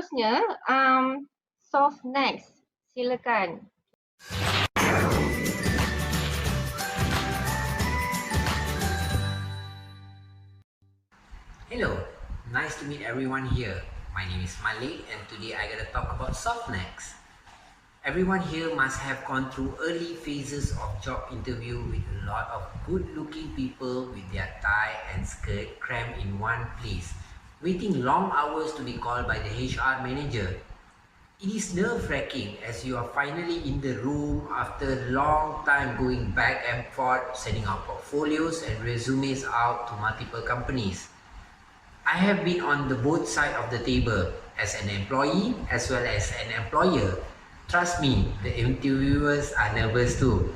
seterusnya, Solvnex. Silakan. Hello, nice to meet everyone here. My name is Malik and today I gotta talk about Solvnex. Everyone here must have gone through early phases of job interview with a lot of good-looking people with their tie and skirt crammed in one place, waiting long hours to be called by the HR manager. It is nerve-wracking as you are finally in the room after a long time going back and forth, sending out portfolios and resumes out to multiple companies. I have been on the both side of the table as an employee as well as an employer. Trust me, the interviewers are nervous too.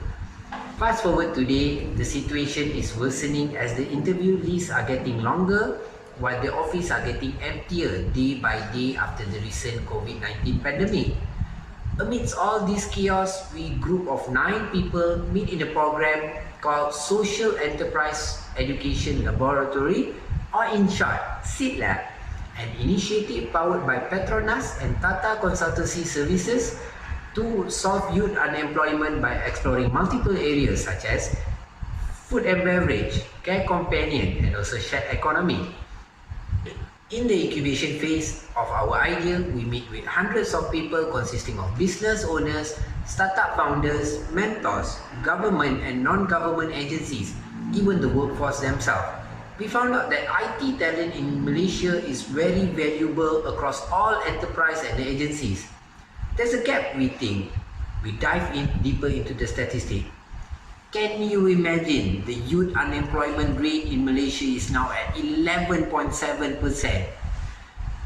Fast forward today, the situation is worsening as the interview lists are getting longer while the office are getting emptier day by day after the recent COVID-19 pandemic. Amidst all this chaos, we group of 9 people meet in a program called Social Enterprise Education Laboratory, or in short, SEEd.Lab, an initiative powered by PETRONAS and Tata Consultancy Services to solve youth unemployment by exploring multiple areas such as food and beverage, care companion, and also shared economy. In the incubation phase of our idea, we meet with hundreds of people consisting of business owners, startup founders, mentors, government and non-government agencies, even the workforce themselves. We found out that IT talent in Malaysia is very valuable across all enterprise and agencies. There's a gap, we think. We dive in deeper into the statistic. Can you imagine the youth unemployment rate in Malaysia is now at 11.7%?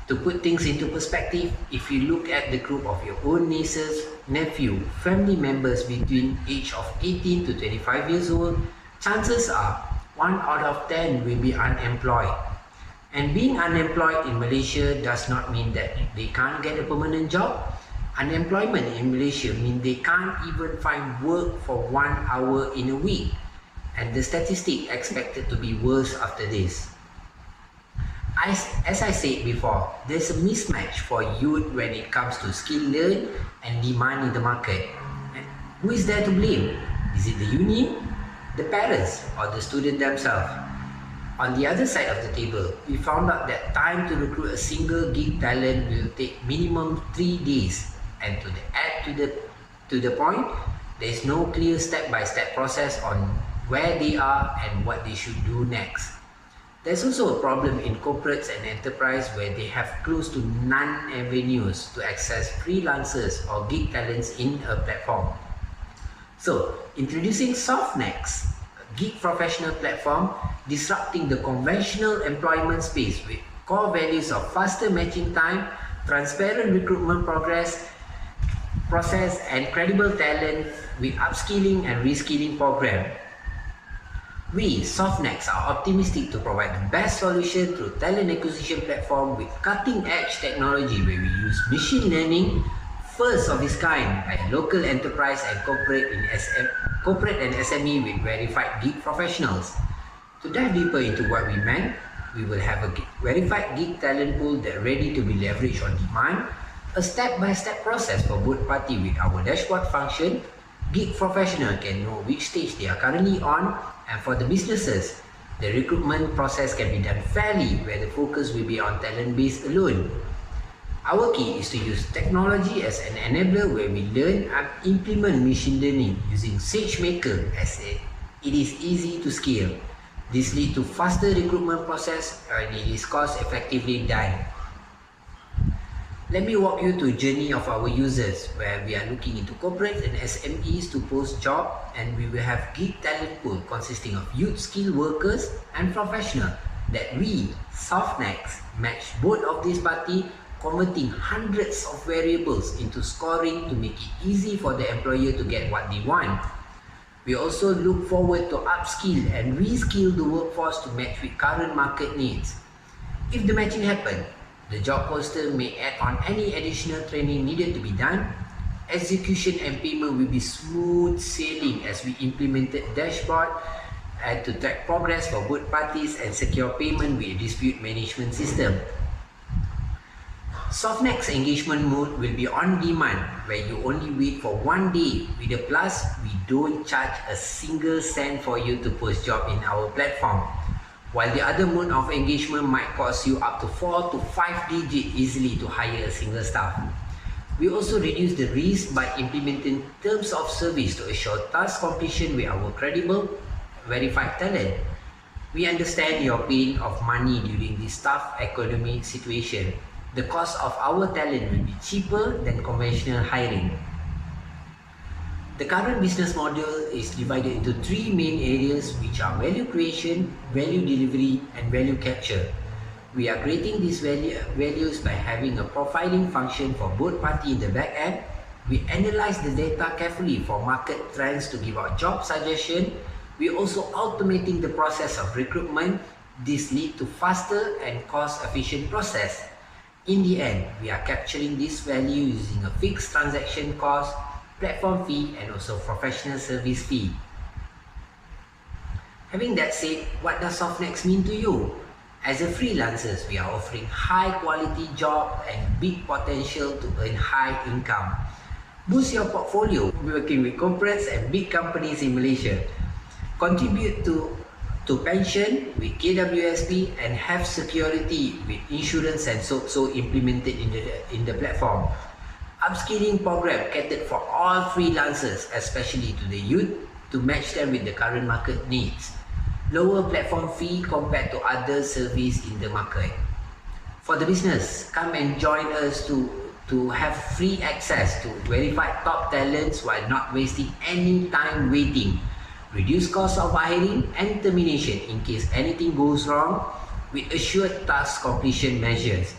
To put things into perspective, if you look at the group of your own nieces, nephew, family members between age of 18 to 25 years old, chances are 1 out of 10 will be unemployed. And being unemployed in Malaysia does not mean that they can't get a permanent job. Unemployment in Malaysia means they can't even find work for 1 hour in a week. And the statistic expected to be worse after this. As I said before, there's a mismatch for youth when it comes to skill learn and demand in the market. And who is there to blame? Is it the union, the parents, or the student themselves? On the other side of the table, we found out that time to recruit a single gig talent will take minimum 3 days. And to add to the point, there is no clear step-by-step process on where they are and what they should do next. There's also a problem in corporates and enterprise where they have close to none avenues to access freelancers or gig talents in a platform. So, introducing Solvnex, a gig professional platform disrupting the conventional employment space with core values of faster matching time, transparent recruitment process, and credible talent with upskilling and reskilling program. We, Solvnex, are optimistic to provide the best solution through talent acquisition platform with cutting-edge technology where we use machine learning, first of its kind by a local enterprise and corporate and SME with verified gig professionals. To dive deeper into what we meant, we will have a verified gig talent pool that ready to be leveraged on demand, a step-by-step process for both parties with our dashboard function. Gig professional can know which stage they are currently on, and for the businesses, the recruitment process can be done fairly where the focus will be on talent base alone. Our key is to use technology as an enabler where we learn and implement machine learning using SageMaker as it is easy to scale. This leads to faster recruitment process and it is cost effectively done. Let me walk you through journey of our users where we are looking into corporates and SMEs to post job, and we will have gig talent pool consisting of youth skilled workers and professional that we, Solvnex, match both of these parties, converting hundreds of variables into scoring to make it easy for the employer to get what they want. We also look forward to upskill and reskill the workforce to match with current market needs. If the matching happens, the job poster may add on any additional training needed to be done. Execution and payment will be smooth sailing as we implemented dashboard and to track progress for both parties and secure payment with a dispute management system. Solvnex engagement mode will be on demand, where you only wait for 1 day. With the plus, we don't charge a single cent for you to post job in our platform. While the other mode of engagement might cost you up to 4 to 5 digits easily to hire a single staff. We also reduce the risk by implementing terms of service to assure task completion with our credible, verified talent. We understand your pain of money during this tough economic situation. The cost of our talent will be cheaper than conventional hiring. The current business model is divided into 3 main areas, which are value creation, value delivery, and value capture. We are creating these values by having a profiling function for both parties in the back end. We analyze the data carefully for market trends to give out job suggestions. We also automating the process of recruitment. This leads to faster and cost-efficient process. In the end, we are capturing this value using a fixed transaction cost, platform fee, and also professional service fee. Having that said, what does Solvnex mean to you? As a freelancers, we are offering high quality job and big potential to earn high income. Boost your portfolio working with corporates and big companies in Malaysia. Contribute to pension with KWSP and have security with insurance and so implemented in the platform. Upskilling program catered for all freelancers, especially to the youth, to match them with the current market needs. Lower platform fee compared to other service in the market. For the business, come and join us to have free access to verified top talents while not wasting any time waiting. Reduce cost of hiring and termination in case anything goes wrong with assured task completion measures.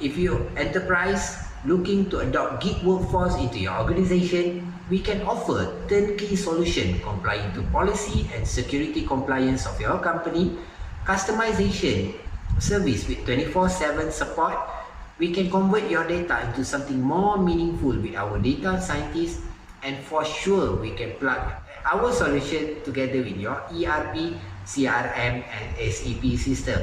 If you're enterprise looking to adopt gig workforce into your organization, we can offer turnkey solution complying to policy and security compliance of your company, customization service with 24/7 support. We can convert your data into something more meaningful with our data scientists, and for sure we can plug our solution together with your ERP, CRM, and SAP system.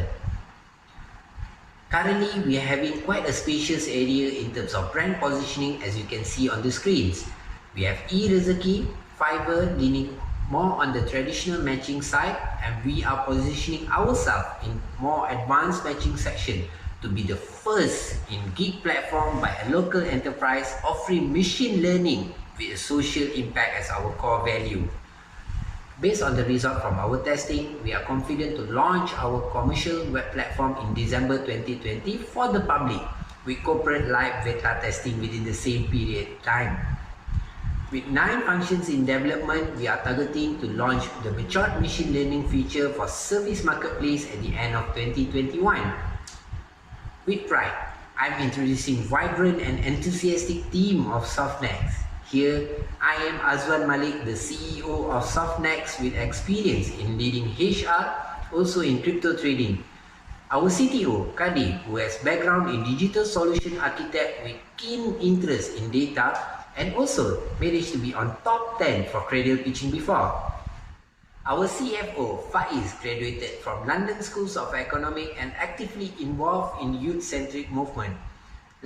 Currently, we are having quite a spacious area in terms of brand positioning, as you can see on the screens. We have e-Rezeki, Fiverr leaning more on the traditional matching side, and we are positioning ourselves in more advanced matching section to be the first in gig platform by a local enterprise offering machine learning with a social impact as our core value. Based on the result from our testing, we are confident to launch our commercial web platform in December 2020 for the public with corporate live beta testing within the same period time. With 9 functions in development, we are targeting to launch the matured machine learning feature for service marketplace at the end of 2021. With pride, I'm introducing vibrant and enthusiastic team of Solvnex. Here, I am Azwan Malik, the CEO of Solvnex with experience in leading HR, also in crypto trading. Our CTO, Kadi, who has background in digital solution architect with keen interest in data and also managed to be on top 10 for cradle pitching before. Our CFO, Faiz, graduated from London Schools of Economics and actively involved in youth-centric movement.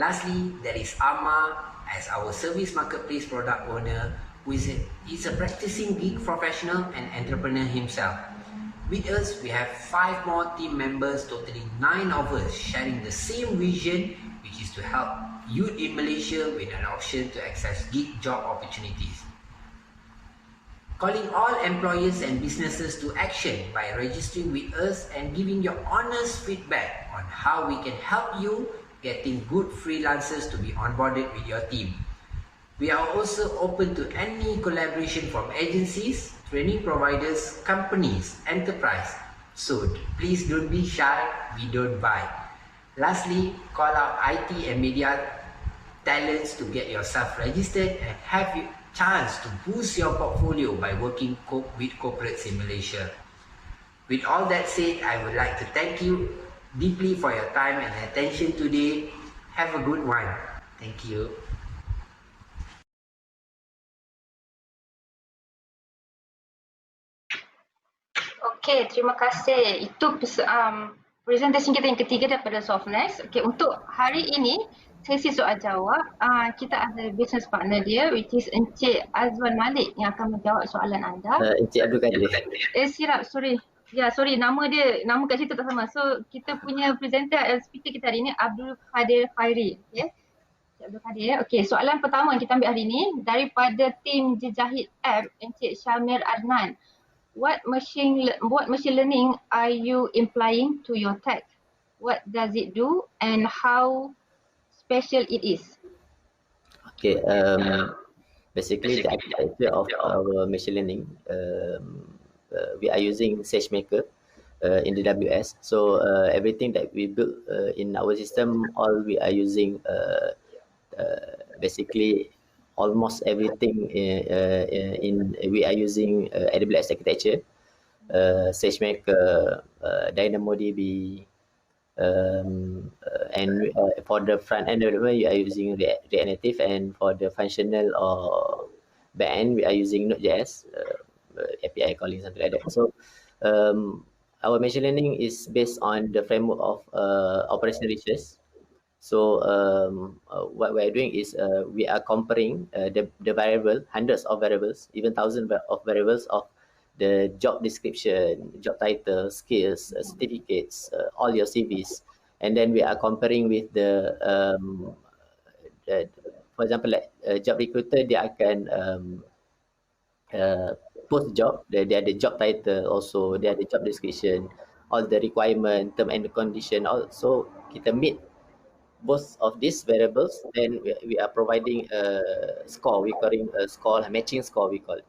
Lastly, there is Amma as our service marketplace product owner, who is a practicing gig professional and entrepreneur himself. With us, we have 5 more team members, totaling 9 of us, sharing the same vision, which is to help youth in Malaysia with an option to access gig job opportunities. Calling all employers and businesses to action by registering with us and giving your honest feedback on how we can help you getting good freelancers to be onboarded with your team. We are also open to any collaboration from agencies, training providers, companies, enterprise. So please don't be shy, we don't bite. Lastly, call out IT and media talents to get yourself registered and have a chance to boost your portfolio by working with corporates in Malaysia. With all that said, I would like to thank you deeply for your time and attention today. Have a good one. Thank you. Okey, terima kasih. Itu presentasi kita yang ketiga daripada Solvnex. Okey, untuk hari ini sesi soal jawab. Kita ada business partner dia, which is Encik Azwan Malik yang akan menjawab soalan anda. Encik Abdul Kadir. Silap, sorry. Ya, sorry, nama kat situ tak sama. So, kita punya presenter, speaker kita hari ini Abdul Kadir Khairi. Okay. Abdul Kadir. Okay, soalan pertama yang kita ambil hari ini daripada tim Jejahit App, Encik Syamir Adnan. What machine learning are you implying to your tech? What does it do and how special it is? Okay, basically the architecture of our machine learning, we are using SageMaker in the AWS. So everything that we build in our system, all we are using basically almost everything we are using AWS architecture, SageMaker, DynamoDB, and for the front end development, you are using React Native, and for the functional or back end, we are using Node.js, API calling, something like that. So our machine learning is based on the framework of operational research. So what we are doing is we are comparing the variable, hundreds of variables, even thousands of variables of the job description, job title, skills, certificates, all your CVs, and then we are comparing with the for example, like job recruiter, dia akan post job, dia ada job title, also dia ada job description, all the requirement, term and condition, also kita meet both of these variables, then we are providing a score, we calling a score, matching score we call it.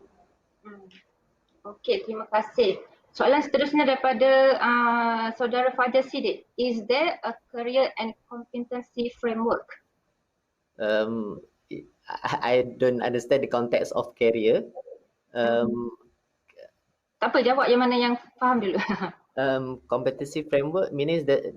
Okey, terima kasih. Soalan seterusnya daripada saudara Fajar Siddiq. Is there a career and competency framework? I don't understand the context of career. Tak apa, jawab yang mana yang faham dulu. Competency framework means that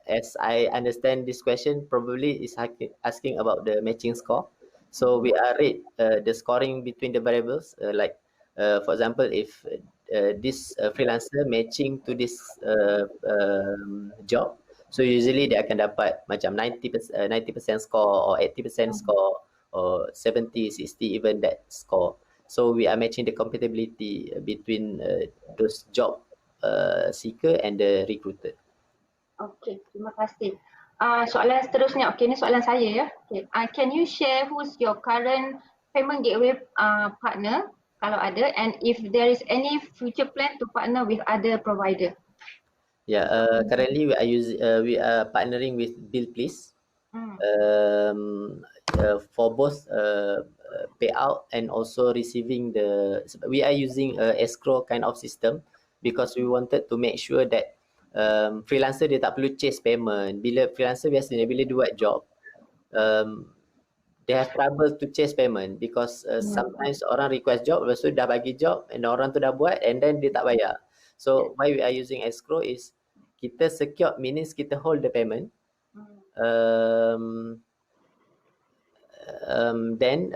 as I understand this question, probably is asking about the matching score. So we are rate the scoring between the variables, like for example, if this freelancer matching to this job, so usually dia akan dapat macam 90% score or 80% score or 70, 60, even that score. So we are matching the compatibility between those job seeker and the recruiter. Okey, terima kasih. Soalan seterusnya, okey, ini soalan saya ya. Okay. Can you share who's your current payment gateway partner, kalau ada, and if there is any future plan to partner with other provider? Yeah, currently we are partnering with Bill Please for both payout and also receiving the. We are using a escrow kind of system because we wanted to make sure that freelancer dia tak perlu chase payment. Bila freelancer biasanya bila dia buat job, they have trouble to chase payment because sometimes orang request job, lepas tu dah bagi job and orang tu dah buat and then dia tak bayar. So why we are using escrow is kita secure, means kita hold the payment. Then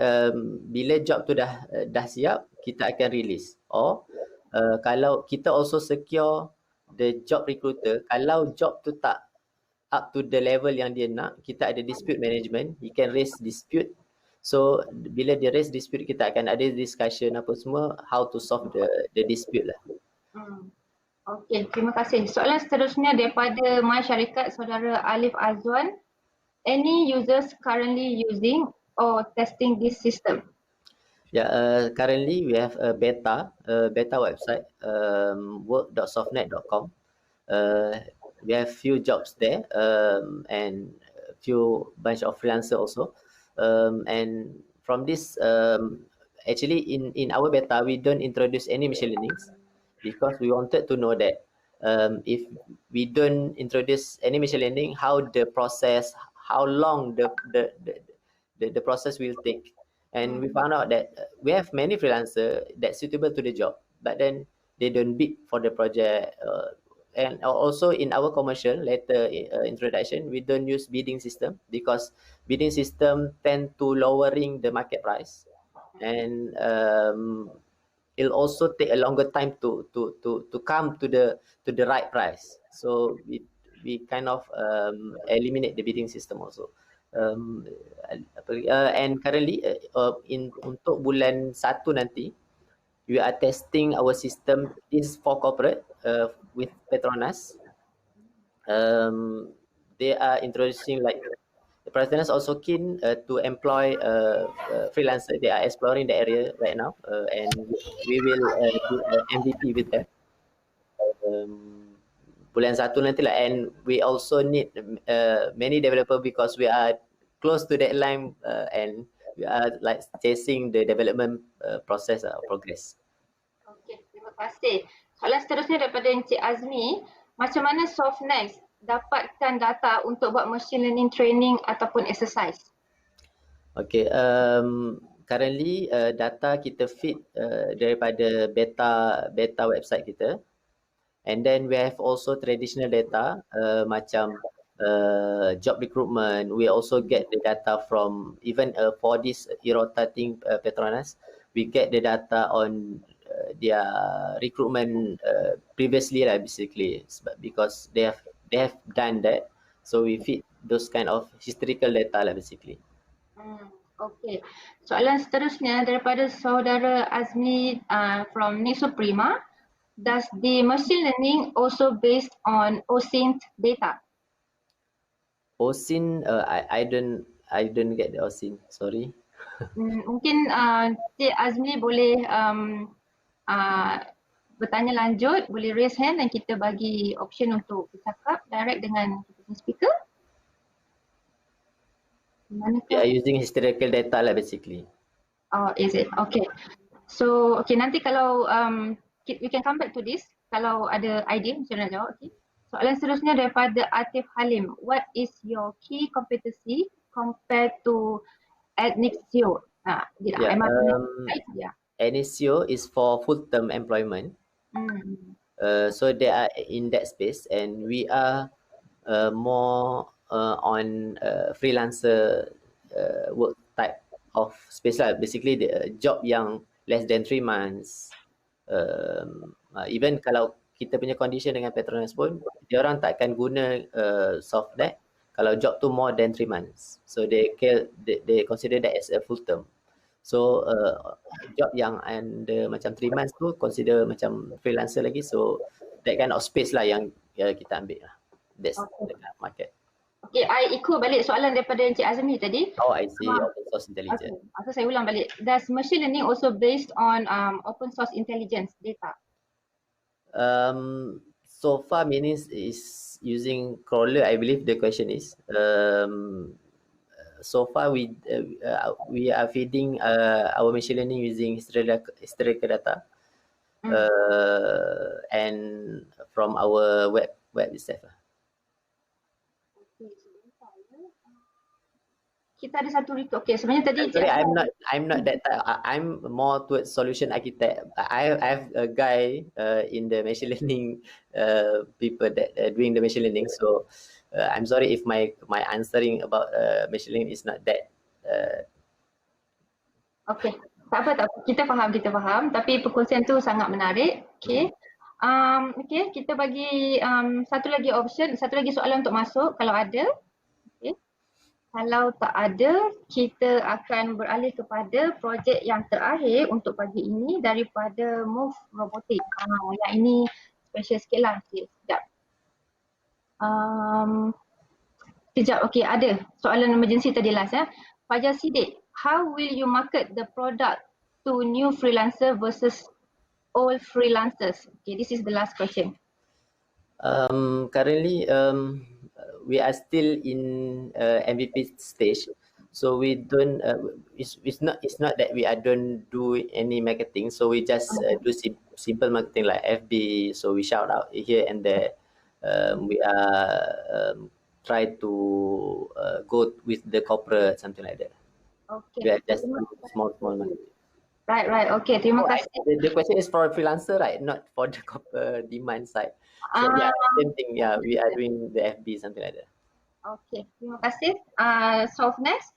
bila job tu dah siap, kita akan release. Or kalau kita also secure the job recruiter, kalau job tu tak up to the level yang dia nak, kita ada dispute management, he can raise dispute. So bila dia raise dispute, kita akan ada discussion apa semua, how to solve the dispute lah. Okey, terima kasih. Soalan seterusnya daripada my syarikat saudara Alif Azwan. Any users currently using or testing this system? Yeah, currently we have a beta website, work.solvnex.com. We have few jobs there, and few bunch of freelancer also. And from this, actually in our beta, we don't introduce any machine learnings because we wanted to know that if we don't introduce any machine learning, how the process, how long the process will take. And we found out that we have many freelancers that's suitable to the job, but then they don't bid for the project. And also in our commercial later introduction, we don't use bidding system because bidding system tend to lowering the market price, and it'll also take a longer time to come to the right price. So we kind of eliminate the bidding system also. And currently untuk bulan 1 nanti, we are testing our system is for corporate with Petronas. They are introducing like the Petronas also keen to employ freelancer. They are exploring the area right now, and we will do MVP with them. Bulan 1 nanti lah, and we also need many developer because we are close to deadline and we are like chasing the development process progress. Okey, terima kasih. Soalan seterusnya daripada Encik Azmi, macam mana Solvnex dapatkan data untuk buat machine learning training ataupun exercise? Okay, currently data kita feed daripada beta website kita. And then we have also traditional data macam job recruitment. We also get the data from even for this rotating Petronas, we get the data on their recruitment previously lah, basically, because they have done that. So we feed those kind of historical data lah, basically. Okey. Soalan seterusnya daripada saudara Azmi from Nexo Prima. Does the machine learning also based on OSINT data? OSINT, I don't get the OSINT, sorry. Mungkin Cik Azmi boleh bertanya lanjut, boleh raise hand dan kita bagi option untuk bercakap direct dengan speaker. We are using historical data lah, basically. Oh, is it? Okay. So, okay, nanti kalau we can come back to this kalau ada idea macam mana nak jawab. Okay. Soalan seterusnya daripada Atif Halim. What is your key competency compared to Adnixio? Adnixio is for full-term employment. So they are in that space, and we are more on freelancer work type of space lah. Basically, the job yang less than 3 months. Even kalau kita punya condition dengan Petronas pun, dia orang takkan guna Solvnex kalau job tu more than 3 months. So they consider that as a full term. So job yang under macam 3 months tu consider macam freelancer lagi. So that kind of space lah yang kita ambil lah. That's the kind of market. Okay, I ikut balik soalan daripada Encik Azmi tadi. Oh, I see. Open source intelligence. Okay. So saya ulang balik. Does machine learning also based on open source intelligence data? So far, Minis is using crawler, I believe the question is. So far, we are feeding our machine learning using historical data and from our web itself. Kita ada satu request. Okay, sebenarnya tadi sorry, I'm not that type. I'm more towards solution architect. I have a guy in the machine learning people that doing the machine learning. So I'm sorry if my answering about machine learning is not that. Okay, tak apa. Kita faham. Tapi perkongsian tu sangat menarik. Okay. Okay, kita bagi satu lagi option, satu lagi soalan untuk masuk kalau ada. Kalau tak ada, kita akan beralih kepada projek yang terakhir untuk pagi ini daripada Move Robotic. Yang ini special sikit lah. Sekejap. Okay, ada soalan emergency tadi last ya. Fajar Siddiq, how will you market the product to new freelancer versus old freelancers? Okay, this is the last question. Currently, we are still in MVP stage, so we don't. It's not that we don't do any marketing. So we just do simple marketing like FB. So we shout out here and there. We are try to go with the corporate, something like that. Okay. We are just small marketing. Right. Okay, terima kasih. The question is for freelancer, right? Not for the demand side. So yeah, same thing. Yeah, we are doing the FB, something like that. Okay, terima kasih. Solvnex.